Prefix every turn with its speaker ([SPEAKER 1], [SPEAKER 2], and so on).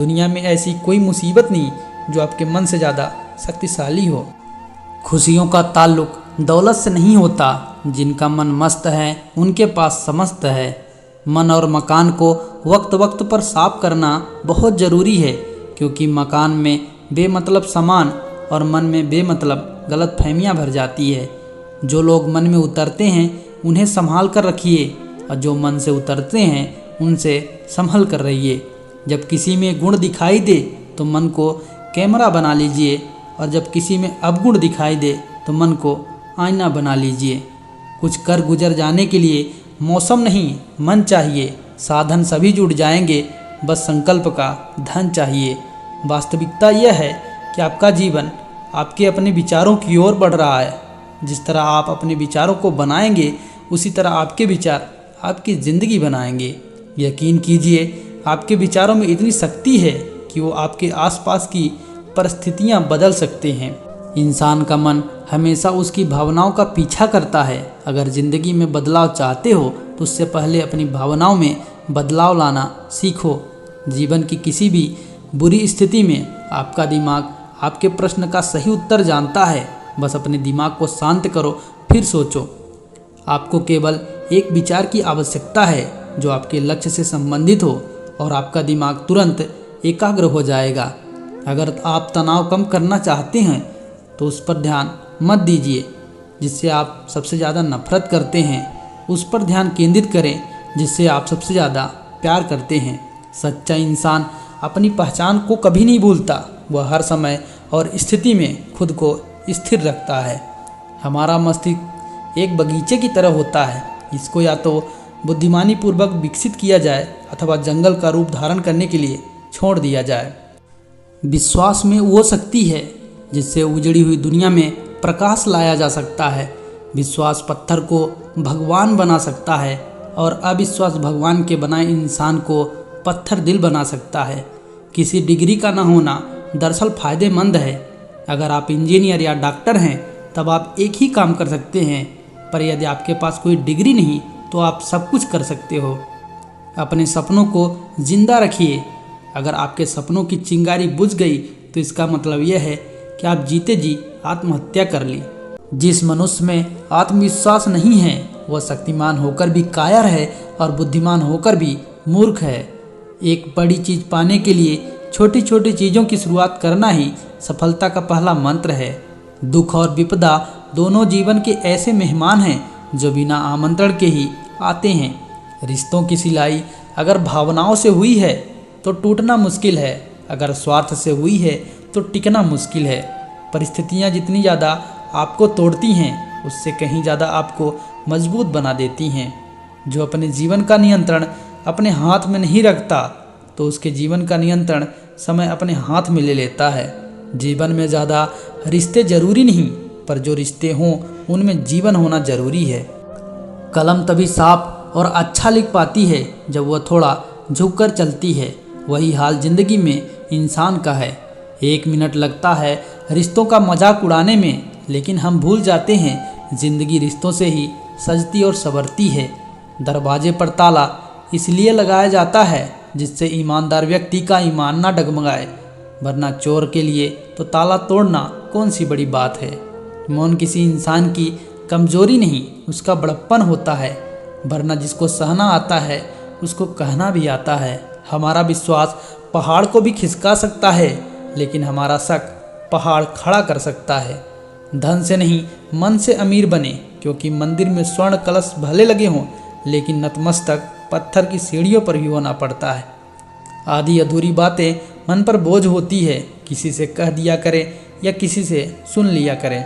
[SPEAKER 1] दुनिया में ऐसी कोई मुसीबत नहीं जो आपके मन से ज़्यादा शक्तिशाली हो। खुशियों का ताल्लुक दौलत से नहीं होता, जिनका मन मस्त है उनके पास समस्त है। मन और मकान को वक्त वक्त पर साफ करना बहुत ज़रूरी है, क्योंकि मकान में बेमतलब सामान और मन में बेमतलब गलतफहमियां भर जाती है। जो लोग मन में उतरते हैं उन्हें संभाल कर रखिए, और जो मन से उतरते हैं उनसे संभल कर रहिए। जब किसी में गुण दिखाई दे तो मन को कैमरा बना लीजिए, और जब किसी में अवगुण दिखाई दे तो मन को आईना बना लीजिए। कुछ कर गुजर जाने के लिए मौसम नहीं मन चाहिए, साधन सभी जुड़ जाएंगे, बस संकल्प का धन चाहिए। वास्तविकता यह है कि आपका जीवन आपके अपने विचारों की ओर बढ़ रहा है। जिस तरह आप अपने विचारों को बनाएंगे, उसी तरह आपके विचार आपकी ज़िंदगी बनाएंगे। यकीन कीजिए, आपके विचारों में इतनी शक्ति है कि वो आपके आसपास की परिस्थितियां बदल सकते हैं। इंसान का मन हमेशा उसकी भावनाओं का पीछा करता है। अगर ज़िंदगी में बदलाव चाहते हो तो उससे पहले अपनी भावनाओं में बदलाव लाना सीखो। जीवन की किसी भी बुरी स्थिति में आपका दिमाग आपके प्रश्न का सही उत्तर जानता है। बस अपने दिमाग को शांत करो, फिर सोचो। आपको केवल एक विचार की आवश्यकता है जो आपके लक्ष्य से संबंधित हो, और आपका दिमाग तुरंत एकाग्र हो जाएगा। अगर आप तनाव कम करना चाहते हैं तो उस पर ध्यान मत दीजिए जिससे आप सबसे ज़्यादा नफरत करते हैं, उस पर ध्यान केंद्रित करें जिससे आप सबसे ज़्यादा प्यार करते हैं। सच्चा इंसान अपनी पहचान को कभी नहीं भूलता, वह हर समय और स्थिति में खुद को स्थिर रखता है। हमारा मस्तिष्क एक बगीचे की तरह होता है, इसको या तो बुद्धिमानी पूर्वक विकसित किया जाए अथवा जंगल का रूप धारण करने के लिए छोड़ दिया जाए। विश्वास में वो शक्ति है जिससे उजड़ी हुई दुनिया में प्रकाश लाया जा सकता है। विश्वास पत्थर को भगवान बना सकता है, और अविश्वास भगवान के बनाए इंसान को पत्थर दिल बना सकता है। किसी डिग्री का ना होना दरअसल फ़ायदेमंद है। अगर आप इंजीनियर या डॉक्टर हैं तब आप एक ही काम कर सकते हैं, पर यदि आपके पास कोई डिग्री नहीं तो आप सब कुछ कर सकते हो। अपने सपनों को जिंदा रखिए। अगर आपके सपनों की चिंगारी बुझ गई तो इसका मतलब यह है कि आप जीते जी आत्महत्या कर ली। जिस मनुष्य में आत्मविश्वास नहीं है वह शक्तिमान होकर भी कायर है, और बुद्धिमान होकर भी मूर्ख है। एक बड़ी चीज़ पाने के लिए छोटी छोटी चीज़ों की शुरुआत करना ही सफलता का पहला मंत्र है। दुख और विपदा दोनों जीवन के ऐसे मेहमान हैं जो बिना आमंत्रण के ही आते हैं। रिश्तों की सिलाई अगर भावनाओं से हुई है तो टूटना मुश्किल है, अगर स्वार्थ से हुई है तो टिकना मुश्किल है। परिस्थितियाँ जितनी ज़्यादा आपको तोड़ती हैं उससे कहीं ज़्यादा आपको मजबूत बना देती हैं। जो अपने जीवन का नियंत्रण अपने हाथ में नहीं रखता तो उसके जीवन का नियंत्रण समय अपने हाथ में ले लेता है। जीवन में ज़्यादा रिश्ते ज़रूरी नहीं, पर जो रिश्ते हों उनमें जीवन होना ज़रूरी है। कलम तभी साफ और अच्छा लिख पाती है जब वह थोड़ा झुककर चलती है। वही हाल जिंदगी में इंसान का है। 1 मिनट लगता है रिश्तों का मजाक उड़ाने में, लेकिन हम भूल जाते हैं जिंदगी रिश्तों से ही सजती और संवरती है। दरवाजे पर ताला इसलिए लगाया जाता है जिससे ईमानदार व्यक्ति का ईमान ना डगमगाए, वरना चोर के लिए तो ताला तोड़ना कौन सी बड़ी बात है। मौन किसी इंसान की कमजोरी नहीं, उसका बड़प्पन होता है, वरना जिसको सहना आता है उसको कहना भी आता है। हमारा विश्वास पहाड़ को भी खिसका सकता है, लेकिन हमारा शक पहाड़ खड़ा कर सकता है। धन से नहीं मन से अमीर बने, क्योंकि मंदिर में स्वर्ण कलश भले लगे हों लेकिन नतमस्तक पत्थर की सीढ़ियों पर भी होना पड़ता है। आधी अधूरी बातें मन पर बोझ होती है, किसी से कह दिया करें या किसी से सुन लिया करें।